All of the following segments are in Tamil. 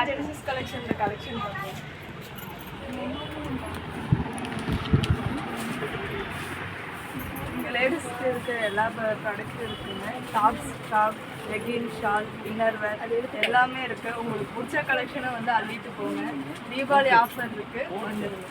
ஜெனிசிஸ் கலெக்ஷன் பார்ப்போம். லேடிஸ்க்கு இருக்க எல்லா ப்ராடக்ட்டும் இருக்குங்க. டாப், லெகின், ஷால், இன்னர்வேர் அது எல்லாமே இருக்குது. உங்களுக்கு பிடிச்ச கலெக்ஷனை வந்து அள்ளிட்டு போங்க. தீபாவளி ஆஃபர் இருக்குது, வந்துடுங்க.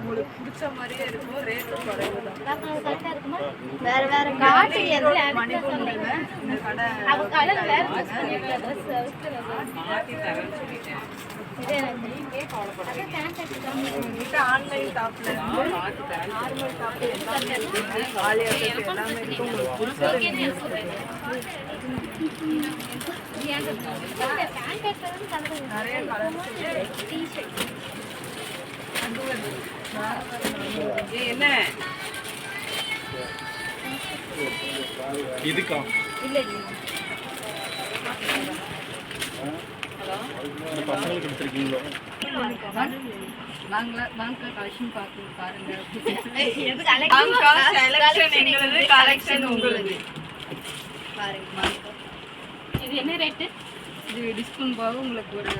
உங்களுக்கு பிடிச்ச மாதிரியே இருக்கும், ரேட்டும் குறைவு தான். வேற வேற காட்டு மணிக்கூண்டுங்க இந்த கடை ஆன்லைன் டாப்ல நார்மல் டாப் எல்லாமே இருக்குங்க. எல்லாமே இருக்கும். நிறைய கலர் என்ன இதுக்கா இல்ல பசங்களுக்கு எடுத்துருக்கீங்களோ? வாங்க கலெக்ஷன் பாருங்க. கலெக்ஷன் உங்களுக்கு பாருங்க. இது என்ன ரேட்டு? இது டிஸ்கவுண்ட் போக உங்களுக்கு ஒரு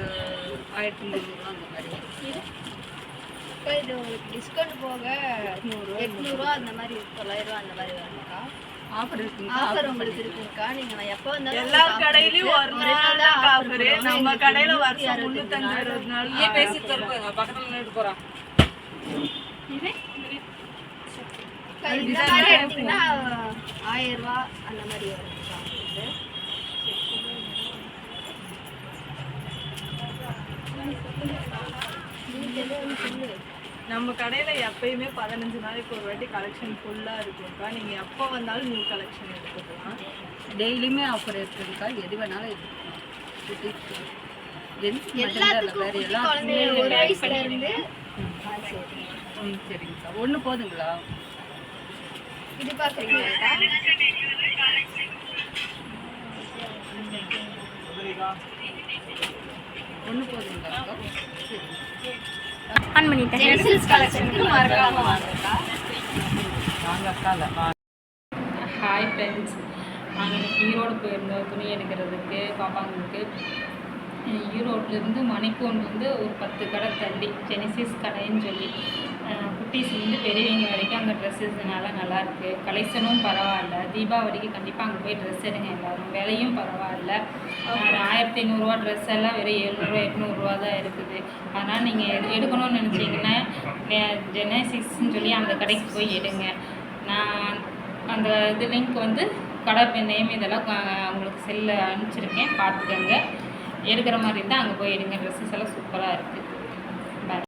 1300 ரூபா அந்த மாதிரி. இப்போ இது உங்களுக்கு டிஸ்கவுண்ட் போக 800 ரூபா அந்த மாதிரி, 900 ரூபா அந்த மாதிரி வரும்க்கா. ஆஃபர் இருக்குங்க. ஆஃபர் உங்களுக்கு இருக்குங்கக்கா. நீங்க எப்போ வந்தாலும் எல்லா கடையிலயும் ஒரு நாள் தான் ஆஃபர். நம்ம கடையில வருஷம் 360 நாள் பேசி தருவாங்க. பக்கத்துல நின்று போறான். இது இந்த மாதிரி எடுத்தீங்கன்னா 1000 ரூபா அந்த மாதிரி வரும்க்கா. நம்ம கடையில எப்பயுமே 15 நாளைக்கு ஒரு வாட்டி கலெக்ஷன் ஃபுல்லா இருக்கும்க்கா. நீங்க எப்போ வந்தாலும் நியூ கலெக்ஷன் எடுத்துக்கலாம். டெய்லியுமே ஆஃபர் இருக்குதுக்கா. எது வேணாலும் எடுத்துக்கலாம். எல்லாத்துக்கும் ஒரு வயசுல இருந்து சரிங்கக்கா. ஒன்று போதுங்களா? இது பார்க்குறீங்களா? ஒன்று போதுங்களா? ஆன் பண்ணிட்டேன். ஜெனிசிஸ் கலெக்ஷனுக்கு மறக்காம வாங்கக்கா. ஹாய் ஃப்ரெண்ட்ஸ், நாங்கள் இன்னைக்கு ஈரோடு போயிருந்தோம் துணி எடுக்கிறதுக்கு பாப்பாங்களுக்கு. ஈரோட்லேருந்து மணிக்கூண்டு ஒரு 10 கடை தள்ளி ஜெனிசிஸ் கடைன்னு சொல்லி குட்டீஸ்லேருந்து பெரியவங்க வரைக்கும் அங்கே ட்ரெஸ்ஸஸ் நல்லாயிருக்கு. கலெக்ஷனும் பரவாயில்ல. தீபாவளிக்கு கண்டிப்பாக அங்கே போய் ட்ரெஸ் எடுங்க எல்லோரும். விலையும் பரவாயில்ல. 1500 ரூபா ட்ரெஸ் எல்லாம் வெறும் 700 800 தான் இருக்குது. அதனால் நீங்கள் எடுக்கணும்னு நினச்சிங்கன்னா ஜெனிசிஸ்ன்னு சொல்லி அந்த கடைக்கு போய் எடுங்க. நான் அந்த இது லிங்க் வந்து கடை நேம் இதெல்லாம் உங்களுக்கு செல்லில் அனுப்பிச்சிருக்கேன், பார்த்துக்கங்க. எடுக்கிற மாதிரி இருந்தால் அங்கே போய் எடுங்க. ட்ரெஸ்ஸஸ் எல்லாம் சூப்பராக இருக்குது.